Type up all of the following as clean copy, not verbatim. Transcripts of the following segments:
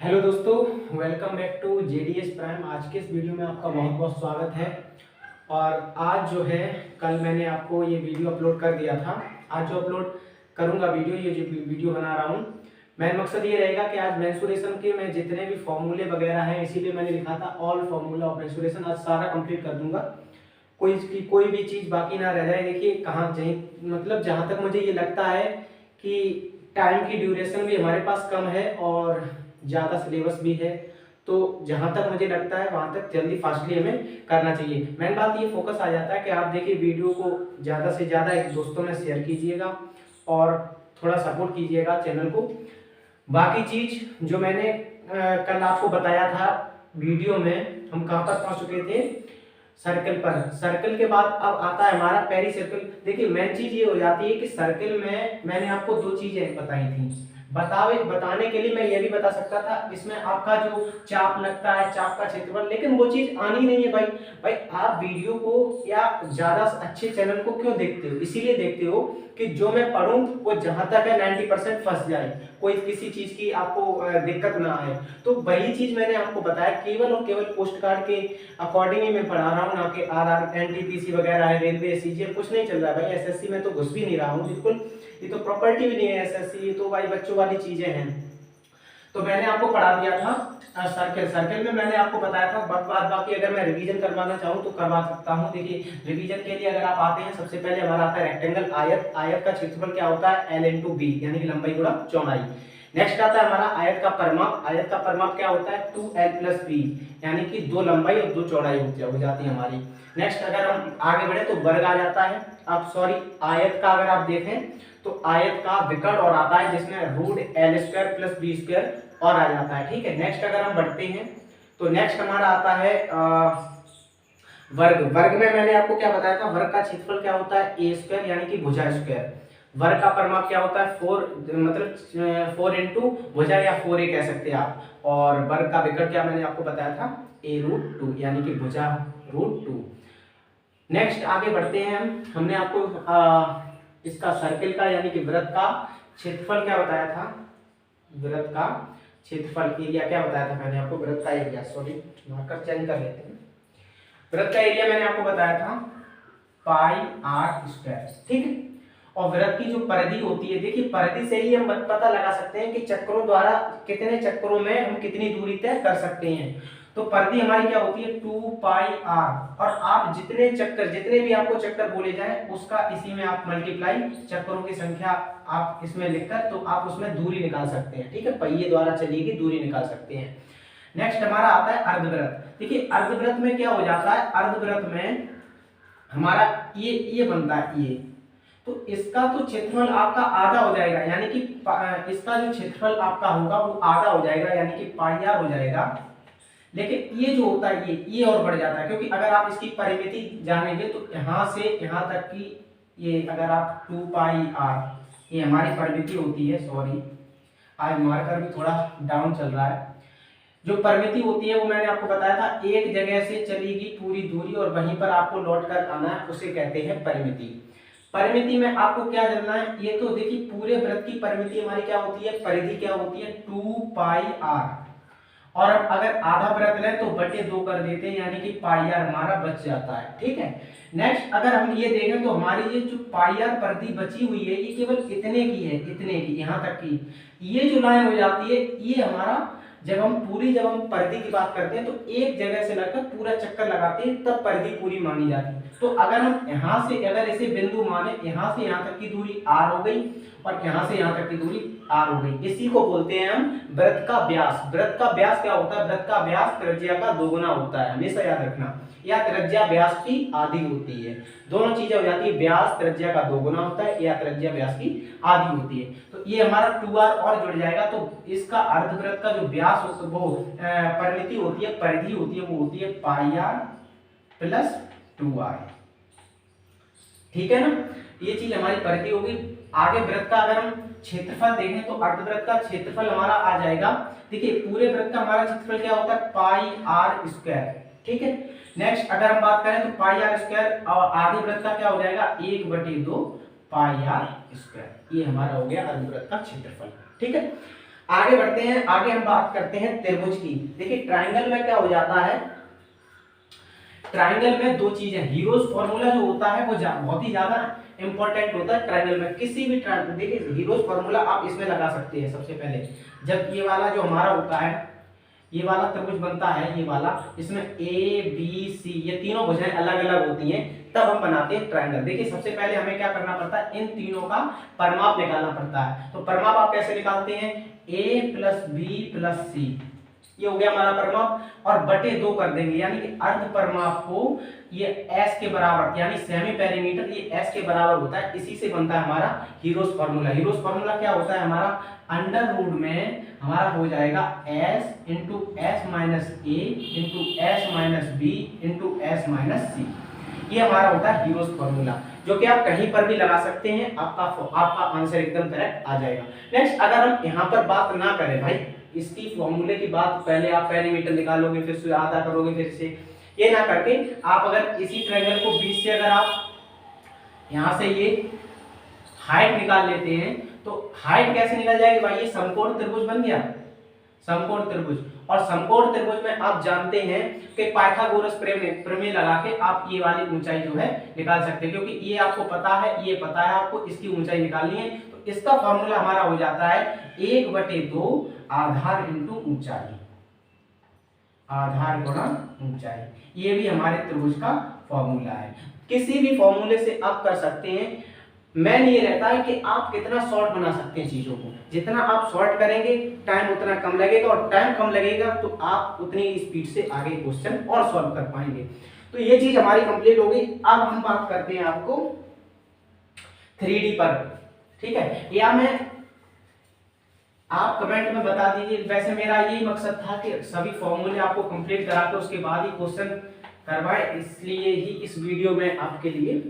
Hello दोस्तों, welcome back to JDS Prime. आज के इस वीडियो में आपका बहुत बहुत स्वागत है। और आज जो है, कल मैंने आपको ये वीडियो अपलोड कर दिया था। आज जो अपलोड करूंगा वीडियो, ये जो वीडियो बना रहा हूँ, मेन मकसद ये रहेगा कि आज मेंसुरेशन के मैं जितने भी फॉर्मूले वगैरह हैं, इसीलिए मैंने लिखा था ऑल फॉर्मूला ऑफ मेंसुरेशन, आज सारा कंप्लीट कर दूंगा। कोई भी चीज़ बाकी ना रह जाए। देखिए कहाँ जाए, मतलब जहाँ तक मुझे ये लगता है कि टाइम की ड्यूरेशन भी हमारे पास कम है और ज़्यादा सिलेबस भी है, तो जहाँ तक मुझे लगता है वहाँ तक जल्दी फास्टली हमें करना चाहिए। मेन बात ये फोकस आ जाता है कि आप देखिए वीडियो को ज़्यादा से ज़्यादा एक दोस्तों में शेयर कीजिएगा और थोड़ा सपोर्ट कीजिएगा चैनल को। बाकी चीज़ जो मैंने कल आपको बताया था वीडियो में, हम कहाँ पर पहुँच चुके थे, सर्कल पर। सर्कल के बाद अब आता है हमारा पेरी सर्कल। देखिए मेन चीज ये हो जाती है कि सर्कल में मैंने आपको दो चीजें बताई थी। बताने के लिए मैं ये भी बता सकता था, इसमें आपका जो चाप लगता है, चाप का क्षेत्रफल, लेकिन वो चीज आनी नहीं है भाई। भाई आप वीडियो को या ज्यादा अच्छे चैनल को क्यों देखते हो? इसीलिए देखते हो कि जो मैं पढ़ूं वो जहां तक है 90% फंस जाए, कोई किसी चीज की आपको दिक्कत ना आए। तो वही चीज मैंने आपको बताया, केवल और केवल पोस्ट कार्ड के अकॉर्डिंग ही मैं पढ़ा रहा हूँ, ना कि आरआर एनटीपीसी वगैरह है, रेलवे सीजीएल कुछ नहीं चल रहा है भाई। एसएससी में तो घुस भी नहीं रहा हूँ बिल्कुल, ये तो प्रॉपर्टी भी नहीं है एसएससी, ये तो भाई बच्चों वाली चीजें हैं। तो मैंने आपको पढ़ा दिया था सर्कल। सर्कल में मैंने आपको बताया था, बाद बाकी अगर मैं रिवीजन करवाना चाहूँ तो करवा सकता हूँ। देखिए रिवीजन के लिए अगर आप आते हैं, सबसे पहले हमारा आता है रेक्टेंगल, आयत। आयत का क्षेत्रफल क्या होता है? एल इंटू बी, यानी कि लंबाई गुणा चौड़ाई। नेक्स्ट आता है हमारा आयत का परिमाप। आयत का परिमाप क्या होता है? 2l प्लस बी, यानी कि 2 लंबाई और 2 चौड़ाई हो जाती है हमारी। नेक्स्ट अगर हम आगे बढ़े तो वर्ग आ जाता है। अब सॉरी, आयत का अगर आप देखें तो आयत का विकर्ण और आता है, जिसमें root L square plus B square और आ जाता है। ठीक है, नेक्स्ट अगर हम बढ़ते हैं तो नेक्स्ट हमारा आता है वर्ग। वर्ग में मैंने आपको क्या बताया था? वर्ग का क्षेत्रफल क्या होता है? ए स्क्वायर, यानी कि भुजा स्क्वायर। वर्ग का परिमाप क्या होता है? 4, मतलब 4 इंटू भुजा या 4a कह सकते हैं आप। और वर्ग का विकर्ण क्या मैंने आपको बताया था? a रूट 2, यानी कि भुजा रूट 2। नेक्स्ट आगे बढ़ते हैं हमने आपको इसका सर्किल का, यानी कि वृत्त का क्षेत्रफल क्या बताया था? वृत्त का क्षेत्रफल, एरिया क्या बताया था मैंने आपको? वृत्त का एरिया, सॉरी मार्कर चेंज कर लेते हैं। वृत्त का एरिया मैंने आपको बताया था पाई आर स्क्वायर। ठीक है, और वृत्त की जो परिधि होती है, देखिए परिधि से ही हम पता लगा सकते हैं कि चक्रों द्वारा कितने चक्रों में हम कितनी दूरी तय कर सकते हैं। तो परिधि हमारी क्या होती है? 2 पाई आर। और आप जितने भी आपको चक्कर बोले जाए, उसका इसी में आप मल्टीप्लाई, चक्रों की संख्या आप इसमें लिखकर तो आप उसमें दूरी निकाल सकते हैं। ठीक है, पहिए द्वारा चलेगी दूरी निकाल सकते हैं। नेक्स्ट हमारा आता है अर्धवृत्त। देखिए अर्धवृत्त में क्या हो जाता है? अर्धवृत्त में हमारा ये बनता है ये, तो इसका तो क्षेत्रफल आपका आधा हो जाएगा, यानी कि इसका जो क्षेत्रफल आपका होगा वो आधा हो जाएगा, यानी कि पाई आर हो जाएगा। लेकिन ये जो होता है ये और बढ़ जाता है, क्योंकि अगर आप इसकी परिमिति जानेंगे तो यहाँ से यहाँ तक की, ये अगर आप 2 पाई आर, ये हमारी परिमिति होती है। सॉरी, आज मार्कर भी थोड़ा डाउन चल रहा है। जो परिमिति होती है वो मैंने आपको बताया था, एक जगह से चलेगी पूरी दूरी और वहीं पर आपको लौट कर आना है, उसे कहते हैं परिमिति। परिमिति में आपको क्या जानना है? ये तो देखिए पूरे वृत्त की परिमिति हमारी क्या होती है? परिधि क्या होती है? 2 पाई आर। और अगर आधा वृत्त लें तो बटे 2 कर देते हैं, यानी कि पाई आर हमारा बच जाता है। ठीक है, नेक्स्ट अगर हम ये देखें तो हमारी ये जो पाई आर परिधि बची हुई है, ये केवल इतने की है, इतने की, यहाँ तक की। ये जो लाइन हो जाती है, ये हमारा जब हम परिधि की बात करते हैं तो एक जगह से लगकर पूरा चक्कर लगाते हैं, तब परिधि पूरी मानी जाती है। तो अगर हम यहाँ से अगर इसे बिंदु माने, यहाँ से यहाँ तक की दूरी r हो गई और यहाँ से यहाँ तक की दूरी r हो गई, इसी को बोलते हैं हम वृत्त का व्यास। वृत्त का व्यास क्या होता है? वृत्त का व्यास त्रिज्या का दोगुना होता है, हमेशा याद रखना, या त्रिज्या व्यास की आधी होती है। दोनों चीजें हो जाती है, व्यास त्रिज्या का दोगुना होता है या त्रिज्या व्यास की आधी होती है। तो ये हमारा 2r और जुड़ जाएगा, तो इसका अर्धवृत्त का जो व्यास होता है, वो परिमिति होती है, परिधि होती है, वो होती है पाई आर प्लस 2r। ठीक है ना, ये चीज हमारी परिधि होगी। आगे वृत्त का अगर हम क्षेत्रफल देखें तो अर्धवृत्त का क्षेत्रफल हमारा आ जाएगा। देखिए पूरे वृत्त का हमारा क्षेत्रफल क्या होता है? पाई आर स्क्वायर। ठीक है, नेक्स्ट अगर हम बात करें तो पाई आर स्क्वायर और आधे वृत्त का क्या हो जाएगा? 1/2 पाई आर स्क्वायर। ये हमारा हो गया अर्धवृत्त का क्षेत्रफल। ठीक है, आगे बढ़ते हैं, आगे हम बात करते हैं त्रिभुज की। देखिए ट्राइंगल में क्या हो जाता है, ट्राइंगल में दो चीजें, हीरोज फॉर्मूला जो होता है वो बहुत ही ज्यादा इंपॉर्टेंट होता है ट्राइंगल में। किसी भी देखिए हीरोज फॉर्मूला आप इसमें लगा सकते हैं। सबसे पहले जब ये वाला जो हमारा होता है, ये वाला त्रिभुज बनता है, ये वाला, इसमें ए बी सी ये तीनों भुजाएं अलग अलग होती हैं, तब हम बनाते हैं ट्रायंगल। देखिए सबसे पहले हमें क्या करना पड़ता है, इन तीनों का परिमाप निकालना पड़ता है। तो परिमाप आप कैसे निकालते हैं, a प्लस बी प्लस सी, ये हो गया हमारा परिमाप, और बटे 2 कर देंगे, यानी कि अर्ध परिमाप को ये s के बराबर, यानी सेमी पेरीमीटर ये s के बराबर होता है। इसी से बनता है हमारा हीरोज फार्मूला। हीरोज फार्मूला क्या होता है हमारा, अंडर रूट में हमारा हो जाएगा s into S minus A into S minus B into S minus C. ये हमारा होता है हीरोज फार्मूला, जो कि आप कहीं पर भी लगा सकते हैं, आपका आंसर एकदम करेक्ट आ जाएगा। नेक्स्ट, अगर हम यहाँ पर बात ना करें भाई, इसकी फॉर्मूले की बात, पहले आप पेरीमीटर निकालोगे, फिर से आधा करोगे, फिर से ये ना करके आप अगर इसी ट्रायंगल को बीच से अगर आप यहाँ से ये हाइट निकाल लेते हैं, तो हाइट कैसे निकल जाएगी भाई, ये समकोण त्रिभुज बन गया, समकोण त्रिभुज। और समकोण त्रिभुज में आप जानते हैं कि पाइथागोरस प्रमेय लगा के आप ये वाली ऊंचाई जो है निकाल सकते हैं, क्योंकि ये आपको पता है, ये पता है आपको, इसकी ऊंचाई निकालनी है। तो इसका फॉर्मूला हमारा हो जाता है 1/2 आधार इंटू ऊंचाई, आधार गुणा ऊंचाई। ये भी हमारे त्रिभुज का फॉर्मूला है। किसी भी फॉर्मूले से आप कर सकते हैं। मेन ये रहता है कि आप कितना शॉर्ट बना सकते हैं चीजों को। जितना आप शॉर्ट करेंगे टाइम उतना कम लगेगा, और टाइम कम लगेगा तो आप उतनी स्पीड से आगे क्वेश्चन और सॉल्व कर पाएंगे। तो ये चीज हमारी कंप्लीट हो गई। अब हम बात करते हैं आपको 3D पर, ठीक है। या मैं आप कमेंट में बता दीजिए। वैसे मेरा यही मकसद था कि सभी फॉर्मूले आपको कंप्लीट करा के उसके बाद ही क्वेश्चन करवाएं, इसलिए ही इस वीडियो में आपके लिए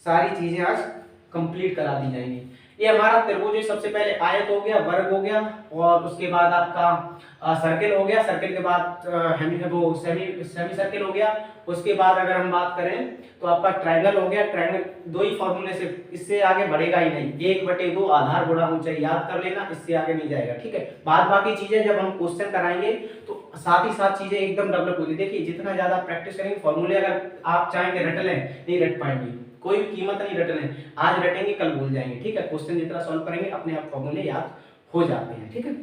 सारी चीजें आज कंप्लीट करा दी जाएंगी। ये हमारा त्रिभुज सबसे पहले आयत हो गया, वर्ग हो गया, और उसके बाद आपका सर्किल हो गया, सर्किल के बाद वो सेमी सर्किल हो गया। उसके बाद अगर हम बात करें तो आपका ट्रायंगल हो गया। ट्रायंगल दो ही फॉर्मूले से, इससे आगे बढ़ेगा ही नहीं। 1/2 आधार गुणा ऊंचाई याद कर लेना, इससे आगे नहीं जाएगा, ठीक है। बाद बाकी चीजें जब हम क्वेश्चन कराएंगे तो साथ ही साथ चीजें एकदम डेवलप होगी। देखिए जितना ज्यादा प्रैक्टिस करेंगे फॉर्मूले, अगर आप चाहेंगे रट लें, नहीं रट पाएंगे, कोई भी कीमत नहीं रट लें। आज रटेंगे कल भूल जाएंगे, ठीक है। क्वेश्चन जितना सॉल्व करेंगे अपने आप फॉर्मूले याद हो जाते हैं, ठीक है।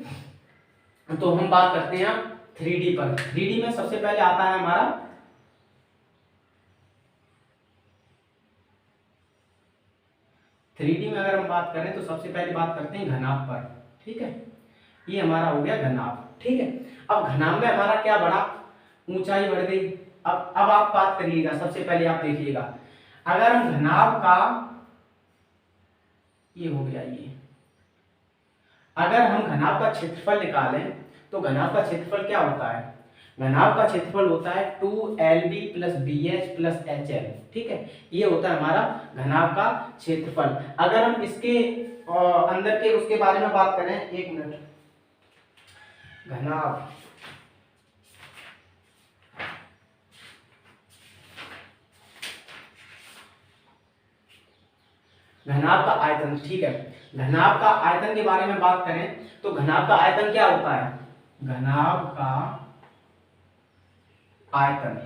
तो हम बात करते हैं 3D पर। 3D में सबसे पहले आता है हमारा 3D में अगर हम बात करें तो सबसे पहले बात करते हैं घनाभ पर, ठीक है। ये हमारा हो गया घनाभ, ठीक है। अब घनाभ में हमारा क्या बढ़ा, ऊंचाई बढ़ गई। अब आप बात करिएगा, सबसे पहले आप देखिएगा, अगर हम घनाभ का, ये हो गया ये, अगर हम घनाभ का क्षेत्रफल निकालें तो घनाभ का क्षेत्रफल क्या होता है, घनाभ का क्षेत्रफल होता है 2LB plus BH plus HL, ठीक है। ये होता है हमारा घनाभ का क्षेत्रफल। अगर हम इसके अंदर के उसके बारे में बात करें, एक मिनट, घनाभ, घनाभ का आयतन, ठीक है। घनाभ का आयतन के बारे में बात करें तो घनाभ का आयतन क्या होता है, घनाभ का आयतन,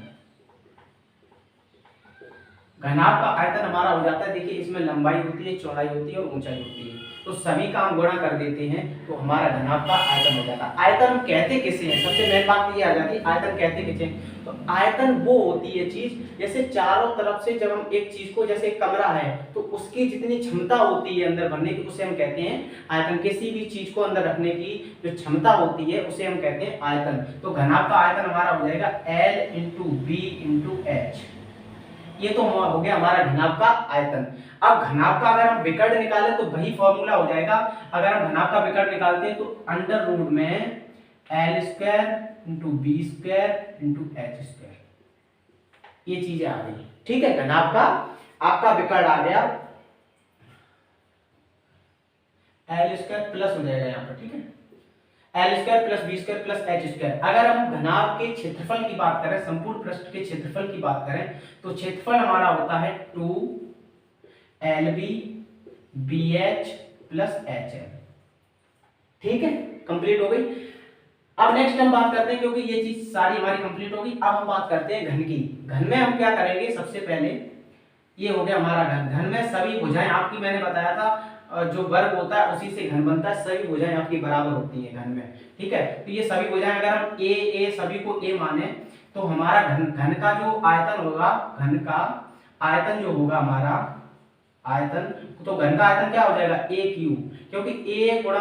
घनाभ का आयतन हमारा हो जाता है, देखिए इसमें लंबाई होती है, चौड़ाई होती है और ऊंचाई होती है, तो सभी का हम गुणा कर देते हैं तो हमारा घनाभ का आयतन हो जाता है। आयतन हम कहते किसे हैं, सबसे मेन बात ये आ जाती है, आयतन कहते किसे हैं। तो आयतन वो होती है चीज, जैसे चारों तरफ से जब हम एक चीज को, जैसे कमरा है तो उसकी जितनी क्षमता होती है अंदर भरने की, उसे हम कहते हैं आयतन। किसी भी चीज को अंदर रखने की जो क्षमता होती है उसे हम कहते हैं आयतन। तो घनाभ का आयतन हमारा हो जाएगा L into B into H. ये तो हो गया हमारा घनाभ का आयतन। अब घनाभ का अगर हम विकर्ण निकालें तो वही फॉर्मूला हो जाएगा। अगर हम घनाभ का विकर्ण निकालते हैं तो अंडर रूट में L² into B² into H², ये चीजें आ गई, ठीक है। घनाभ का आपका विकर्ण आ गया, L² प्लस हो जाएगा यहाँ पर, ठीक है, L² plus B² plus H²। अगर हम घनाभ के क्षेत्रफल की बात करें, संपूर्ण पृष्ठ के क्षेत्रफल की बात करें तो क्षेत्रफल हमारा होता है 2LB BH प्लस HL, ठीक है, कंप्लीट हो गई। अब नेक्स्ट हम बात करते हैं, क्योंकि ये चीज सारी हमारी कंप्लीट होगी, अब हम बात करते हैं घन की। घन में हम क्या करेंगे, सबसे पहले ये हो गया हमारा घन। घन में सभी भुजाएं आपकी, मैंने बताया था जो वर्ग होता है उसी से घन बनता है, सभी भुजाएं आपकी बराबर होती हैं घन में। ठीक है, तो ये सभी भुजाएं अगर हम ए सभी को ए माने तो हमारा घन घन का जो आयतन होगा, घन का आयतन जो होगा हमारा आयतन, तो घन का आयतन क्या हो जाएगा, ए क्यू, क्योंकि ए गुणा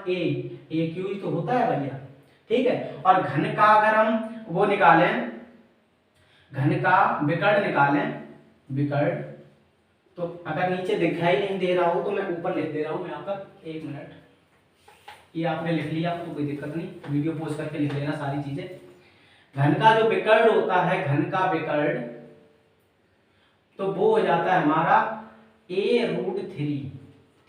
ए क्यू ही तो होता है भैया। ठीक है, और घन का अगर हम वो निकालें, घन का विकर्ण निकालें, विकर्ण, तो अगर नीचे दिखाई नहीं दे रहा हो तो मैं ऊपर लिख दे रहा हूं यहाँ पर, एक मिनट, ये आपने लिख लिया तो कोई दिक्कत नहीं, वीडियो पॉज करके लिख लेना सारी चीजें। घन का जो विकर्ण होता है, घन का विकर्ण, तो वो हो जाता है हमारा a√3।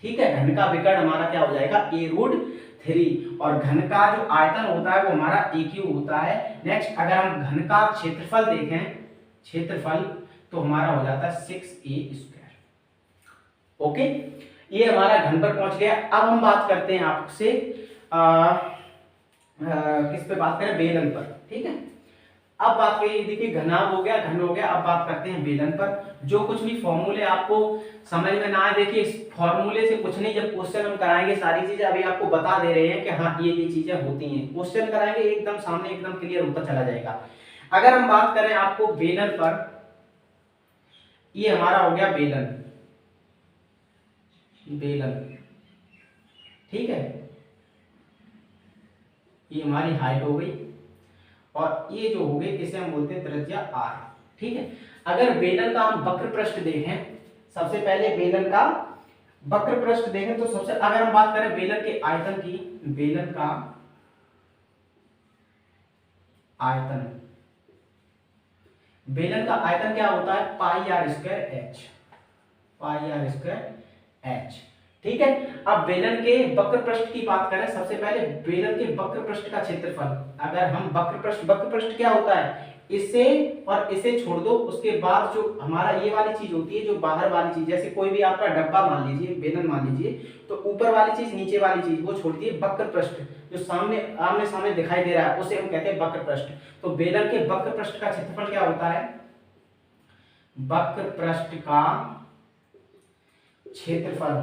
ठीक है, घन का विकर्ण हमारा क्या हो जाएगा, a√3, और घन का जो आयतन होता है वो हमारा a³ होता है। नेक्स्ट अगर हम घन का क्षेत्रफल देखें, क्षेत्रफल, तो हमारा हो जाता है 6a²। ओके, ये हमारा घन पर पहुंच गया। अब हम बात करते हैं आपसे किस पे बात करें, बेलन पर। ठीक है, अब बात करिए, देखिए घनाभ हो गया, घन हो गया, अब बात करते हैं बेलन पर। जो कुछ भी फॉर्मूले आपको समझ में ना आए, देखिए इस फॉर्मूले से कुछ नहीं, जब क्वेश्चन हम कराएंगे सारी चीजें अभी आपको बता दे रहे हैं कि हाँ ये चीजें होती हैं, क्वेश्चन कराएंगे एकदम सामने एकदम क्लियर होता चला जाएगा। अगर हम बात करें आपको बेलन पर, ये हमारा हो गया बेलन, बेलन। ठीक है, ये हमारी हाइट हो गई, और ये जो हो गए इसे हम बोलते हैं त्रिज्या r। ठीक है, अगर बेलन का हम वक्र पृष्ठ देखें, सबसे पहले बेलन का वक्र पृष्ठ देखें, तो सबसे अगर हम बात करें बेलन के आयतन की, बेलन का आयतन, बेलन का आयतन क्या होता है, πr²h, πr²h। ठीक है, अब बेलन के वक्र पृष्ठ की बात करें, सबसे पहले बेलन के वक्र पृष्ठ का क्षेत्रफल, अगर हम वक्र पृष्ठ क्या होता है, इसे और इसे छोड़ दो, उसके बाद जो हमारा ये वाली चीज होती है, जो बाहर वाली चीज, जैसे कोई भी आपका डब्बा मान लीजिए, बेलन मान लीजिए, तो ऊपर वाली चीज नीचे वाली चीज वो छोड़ दिए, वक्र पृष्ठ जो सामने आमने सामने दिखाई दे रहा है उसे हम कहते हैं वक्र पृष्ठ। तो बेलन के वक्र पृष्ठ का क्षेत्रफल क्या होता है, वक्र पृष्ठ का क्षेत्रफल,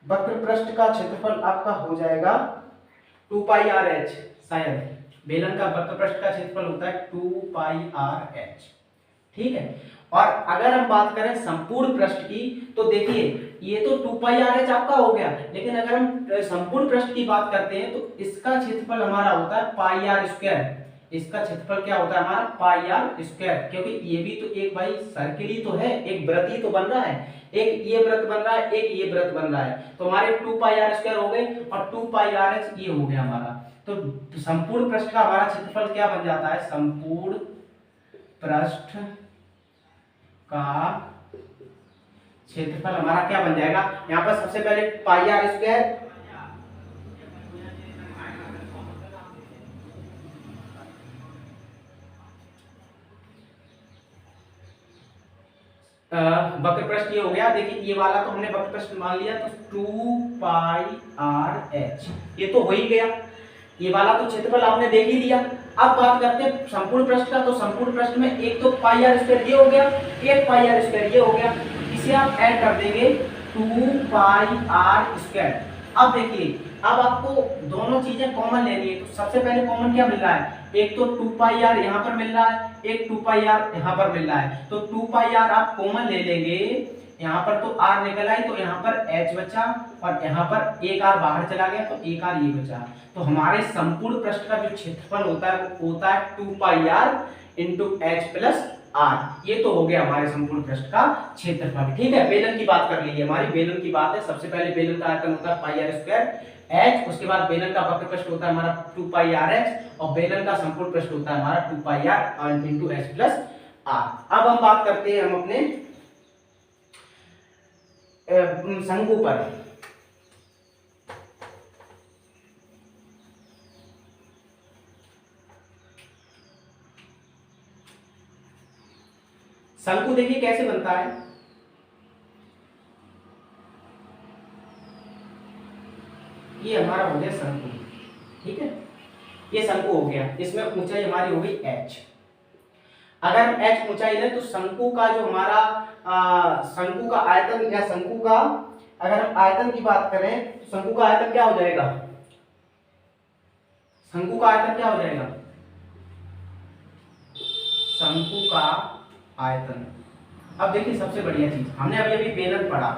वक्र पृष्ठ का क्षेत्रफल आपका हो जाएगा 2πrh, शायद बेलन का वक्र पृष्ठ का क्षेत्रफल होता है 2πrh। ठीक है, और अगर हम बात करें संपूर्ण पृष्ठ की, तो देखिए ये तो 2πrh आपका हो गया, लेकिन अगर हम संपूर्ण पृष्ठ की बात करते हैं तो इसका क्षेत्रफल हमारा होता है πr²। इसका क्षेत्रफल क्या होता है हमारा πr², क्योंकि ये भी तो एक भाई सर्किल ही तो है, एक वृत्त ही तो बन रहा है, एक ये वृत्त बन रहा है, एक ये वृत्त बन रहा है, तो हमारे 2πr² हो गए और 2πrh ये हो गया हमारा। तो संपूर्ण पृष्ठ का हमारा क्षेत्रफल क्या बन जाता है, संपूर्ण पृष्ठ का क्षेत्रफल हमारा क्या बन जाएगा, यहाँ पर सबसे पहले πr², वक्र पृष्ठ ये हो गया। देखिए ये वाला तो हमने वक्र पृष्ठ मान लिया, तो 2πrh ये तो हो ही गया, ये वाला तो क्षेत्रफल आपने देख ही लिया। अब बात करते हैं संपूर्ण पृष्ठ का, तो संपूर्ण पृष्ठ में एक तो πr² ये हो गया, एक πr² ये हो गया, इसे आप ऐड कर देंगे 2πr²। अब देखिए, अब आपको दोनों चीजें कॉमन लेनी है, तो सबसे पहले कॉमन क्या मिल रहा है, एक तो 2πr यहाँ पर मिल रहा है, एक 2πr यहाँ पर मिल रहा है, तो 2πr आप कॉमन ले लेंगे, यहाँ पर तो r निकल आई, तो यहाँ पर h बचा, और यहाँ पर एक r बाहर चला गया, तो एक r ये बचा। तो हमारे संपूर्ण पृष्ठ का जो क्षेत्रफल होता है वो होता है 2πr × h + r। ये तो हो गया हमारे संपूर्ण पृष्ठ का क्षेत्रफल। ठीक है, बेलन की बात कर लीजिए, हमारी बेलन की बात है। सबसे पहले बेलन का आयतन होता है πr²h, उसके बाद बेलन का वक्र पृष्ठ होता है हमारा 2πrh, और बेलन का संपूर्ण पृष्ठ होता है हमारा 2πr × h + r। अब हम बात करते हैं हम अपने शंकु पर। शंकु देखिए कैसे बनता है, ये हमारा हो गया शंकु। ठीक है, ये शंकु हो गया, इसमें ऊंचाई हमारी हो गई h। अगर हम h ऊंचाई लें तो शंकु का जो हमारा शंकु का आयतन या शंकु का अगर हम आयतन की बात करें तो शंकु का आयतन क्या हो जाएगा, शंकु का आयतन क्या हो जाएगा, शंकु का आयतन। अब देखिए सबसे बढ़िया चीज हमने अभी अभी बेलन पढ़ा,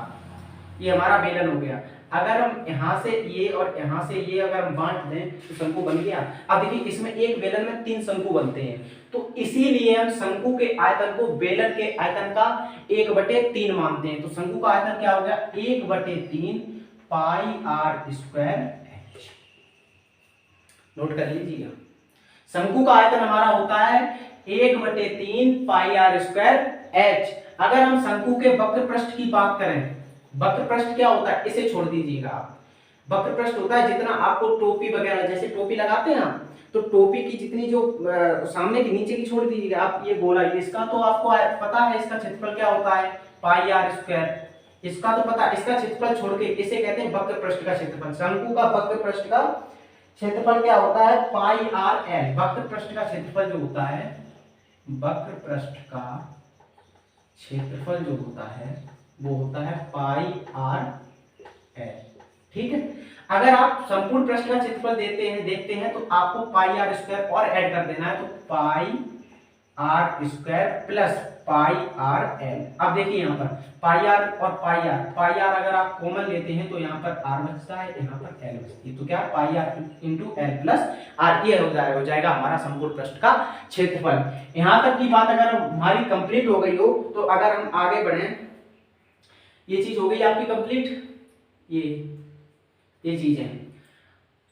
ये हमारा बेलन हो गया। अगर हम यहाँ से ये और यहाँ से ये अगर हम बांट दें तो शंकु बन गया। अब देखिए इसमें एक बेलन में 3 शंकु बनते हैं, तो इसीलिए हम शंकु के आयतन को बेलन के आयतन का 1/3 मानते हैं। तो शंकु का आयतन क्या हो गया, 1/3 पाई आर स्क्वायर एच। नोट कर लीजिएगा, शंकु का आयतन हमारा होता है 1/3 पाई आर स्क्वायर एच। अगर हम शंकु के वक्र पृष्ठ की बात करें, वक्र पृष्ठ क्या होता है, इसे छोड़ दीजिएगा आप। वक्र पृष्ठ होता है जितना आपको टोपी वगैरह, जैसे टोपी लगाते हैं ना, तो टोपी की जितनी जो सामने की नीचे की छोड़ दीजिएगा आप। ये गोला इसका तो आपको पता है, इसका क्षेत्रफल क्या होता है, पाई आर स्क्वायर। इसका तो पता, इसका क्षेत्रफल छोड़ के इसे कहते हैं वक्र पृष्ठ का क्षेत्रफल। शंकु का वक्र पृष्ठ का क्षेत्रफल क्या होता है, पाई आर एल। वक्र पृष्ठ का क्षेत्रफल जो होता है, वक्र पृष्ठ का क्षेत्रफल जो होता है वो होता है पाई आर एल। ठीक है, अगर आप संपूर्ण पृष्ठ का क्षेत्रफल देखते हैं तो आपको पाई आर स्क्वायर और ऐड कर देना है, तो pi R square plus pi R L. अब देखिए यहाँ पर पाई आर और पाई आर अगर आप कॉमन लेते हैं तो यहाँ पर आर बचता है, यहाँ पर एल बचती है, तो क्या pi R into L plus R, ये हो जाएगा हमारा संपूर्ण पृष्ठ का क्षेत्रफल। यहाँ तक की बात अगर हमारी कंप्लीट हो गई हो तो अगर हम आगे बढ़े, ये चीज हो गई आपकी कंप्लीट, ये चीज है।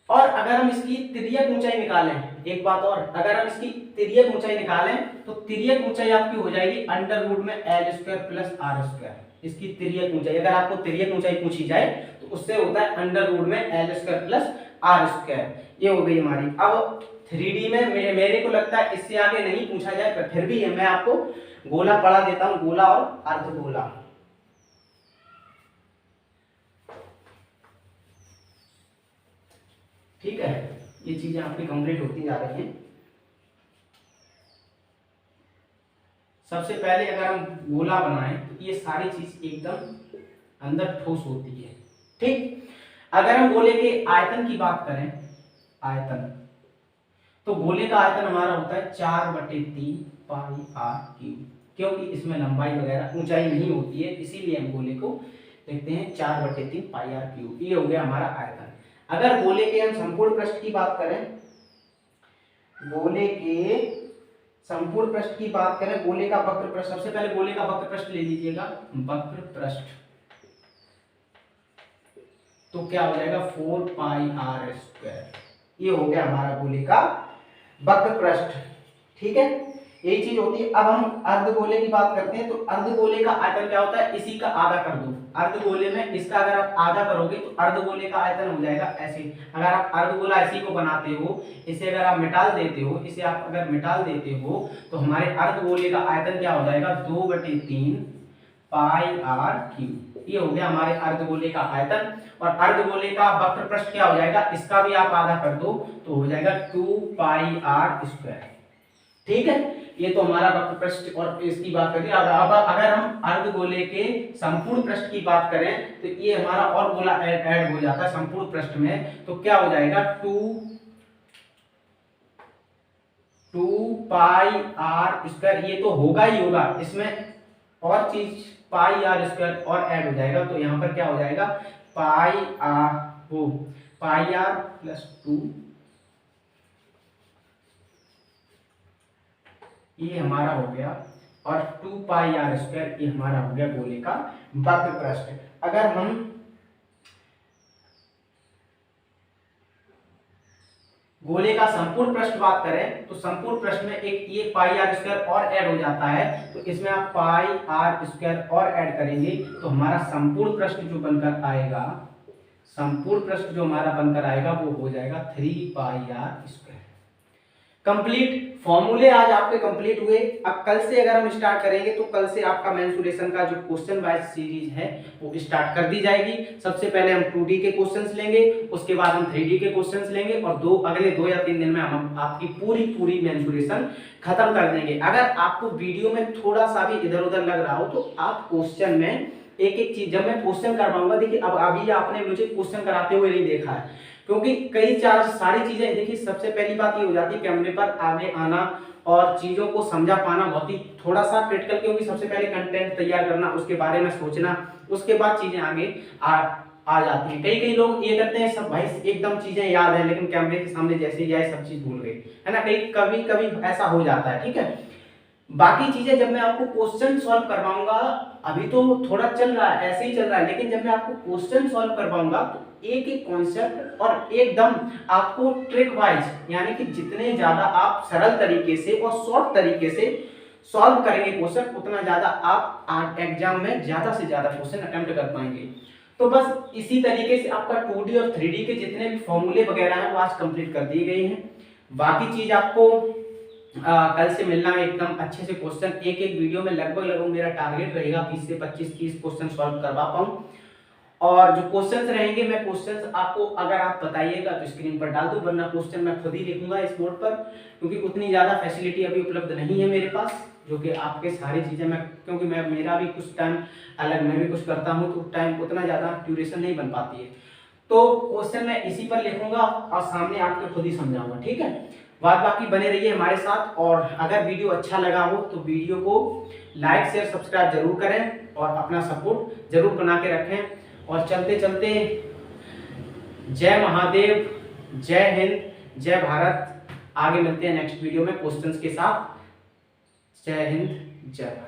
और अगर हम इसकी तिर्यक ऊंचाई निकालें, एक बात और, अगर हम इसकी तिर्यक ऊंचाई निकालें तो तिर्यक ऊंचाई आपकी हो जाएगी अंडर रूट में L square plus R square. इसकी तिर्यक ऊंचाई, अगर आपको तिर्यक ऊंचाई पूछी जाए तो उससे होता है अंडर रूट में L square plus R square. ये हो गई हमारी। अब 3D में मेरे को लगता है इससे आगे नहीं पूछा जाए, पर फिर भी मैं आपको गोला पढ़ा देता हूं, गोला और अर्धगोला। ठीक है, ये चीजें आपकी कंप्लीट होती जा रही हैं। सबसे पहले अगर हम गोला बनाएं तो ये सारी चीज एकदम अंदर ठोस होती है। ठीक, अगर हम गोले के आयतन की बात करें, आयतन, तो गोले का आयतन हमारा होता है 4/3 पाई आर क्यूब, क्योंकि इसमें लंबाई वगैरह ऊंचाई नहीं होती है, इसीलिए हम गोले को देखते हैं 4/3 पाई आर क्यूब। ये हो गया हमारा आयतन। अगर गोले के हम संपूर्ण पृष्ठ की बात करें, गोले के संपूर्ण पृष्ठ की बात करें, गोले का वक्र पृष्ठ, सबसे पहले गोले का वक्र पृष्ठ ले लीजिएगा, वक्र पृष्ठ, तो क्या हो जाएगा 4 पाई आर स्क्वायर। ये हो गया हमारा गोले का वक्र पृष्ठ। ठीक है, यही चीज होती है। अब हम अर्धगोले की बात करते हैं, तो अर्धगोले का आयतन क्या होता है, इसी का आधा कर दो। अर्धगोले में इसका अगर आप आधा करोगे तो अर्धगोले का आयतन हो जाएगा ऐसे। अगर आप अर्धगोला ऐसी को बनाते हो, इसे अगर आप मिटाल देते हो, इसे आप अगर मिटाल देते हो तो हमारे अर्धगोले का आयतन क्या हो जाएगा 2/3 पाई आर क्यूब। ये हो गया हमारे अर्धगोले का आयतन। और अर्धगोले का वक्र पृष्ठ क्या हो जाएगा, इसका भी आप आधा कर दो तो हो जाएगा 2 पाई आर स्क्वायर। ठीक है, ये तो हमारा वक्र पृष्ठ और इसकी बात करें। अब अगर हम अर्धगोले के संपूर्ण पृष्ठ की बात करें तो ये हमारा और गोला ऐड हो जाता है संपूर्ण पृष्ठ में, तो क्या हो जाएगा 2 पाई आर स्क्वायर। ये तो होगा ही होगा, इसमें और चीज पाई आर स्क्वायर और ऐड हो जाएगा, तो यहाँ पर क्या हो जाएगा पाई आर प्लस 2, ये हमारा हो गया, और 2 पाई आर स्क्वायर ये हमारा हो गया गोले का वक्र पृष्ठ। अगर हम गोले का संपूर्ण पृष्ठ बात करें तो संपूर्ण पृष्ठ में एक ये पाई आर स्क्वायर और ऐड हो जाता है, तो इसमें आप पाई आर स्क्वायर और ऐड करेंगे तो हमारा संपूर्ण पृष्ठ जो बनकर आएगा, संपूर्ण पृष्ठ जो हमारा बनकर आएगा वो हो जाएगा 3 पाई आर स्क्वायर। कंप्लीट फॉर्मूले आज आपके कंप्लीट हुए। अब कल से अगर हम स्टार्ट करेंगे तो कल से आपका मेंसुरेशन का जो क्वेश्चन वाइज सीरीज है वो स्टार्ट कर दी जाएगी। सबसे पहले हम 2D के क्वेश्चंस लेंगे, उसके बाद हम 3D के क्वेश्चंस लेंगे और अगले 2 या 3 दिन में हम आपकी पूरी मेंसुरेशन खत्म कर देंगे। अगर आपको वीडियो में थोड़ा सा भी इधर उधर लग रहा हो तो आप क्वेश्चन में एक चीज, जब मैं क्वेश्चन करवाऊंगा, देखिए अब अभी आपने मुझे क्वेश्चन कराते हुए नहीं देखा है, क्योंकि सारी चीजें देखिए, सबसे पहली बात ये हो जाती है कैमरे पर आगे आना और चीजों को समझा पाना बहुत ही थोड़ा सा क्रिटिकल, क्योंकि सबसे पहले कंटेंट तैयार करना, उसके बारे में सोचना, उसके बाद चीजें आगे आ जाती हैं। कई लोग ये करते हैं सब भाई एकदम चीजें याद है, लेकिन कैमरे के सामने जैसे ही आए सब चीज भूल गए, है ना, कभी ऐसा हो जाता है। ठीक है, बाकी चीजें जब मैं आपको क्वेश्चन सॉल्व करवाऊंगा, अभी तो थोड़ा चल रहा है, ऐसे ही चल रहा है, लेकिन जब मैं आपको क्वेश्चन सॉल्व करवाऊंगा तो एक कॉन्सेप्ट और एकदम आपको ट्रिक वाइज, यानी कि जितने ज्यादा आप सरल तरीके से और शॉर्ट तरीके से सॉल्व करेंगे क्वेश्चन, उतना ज्यादा आप एग्जाम में ज्यादा से ज्यादा क्वेश्चन अटेम्प्ट कर पाएंगे। तो बस इसी तरीके से आपका 2D और 3D के जितने भी फॉर्मूले वगैरह हैं वो आज कंप्लीट कर दिए गए हैं। बाकी चीज आपको कल से मिलना है एकदम अच्छे से क्वेश्चन, एक वीडियो में लगभग मेरा टारगेट रहेगा 20 से 25-30 क्वेश्चन सॉल्व करवा पाऊं। और जो क्वेश्चंस रहेंगे, मैं क्वेश्चंस आपको अगर आप बताइएगा तो स्क्रीन पर डाल दूं, वरना क्वेश्चन मैं खुद ही लिखूंगा इस बोर्ड पर, क्योंकि उतनी ज़्यादा फैसिलिटी अभी उपलब्ध नहीं है मेरे पास, जो कि आपके सारी चीज़ें मैं, क्योंकि मेरा भी कुछ टाइम अलग, मैं भी कुछ करता हूँ तो टाइम उतना ज़्यादा ड्यूरेशन नहीं बन पाती है, तो क्वेश्चन मैं इसी पर लिखूंगा और सामने आपके खुद ही समझाऊंगा। ठीक है, बाकी बने रहिए हमारे साथ, और अगर वीडियो अच्छा लगा हो तो वीडियो को लाइक शेयर सब्सक्राइब जरूर करें और अपना सपोर्ट जरूर बना के रखें। और चलते चलते जय महादेव, जय हिंद, जय भारत। आगे मिलते हैं नेक्स्ट वीडियो में क्वेश्चंस के साथ। जय हिंद, जय भारत।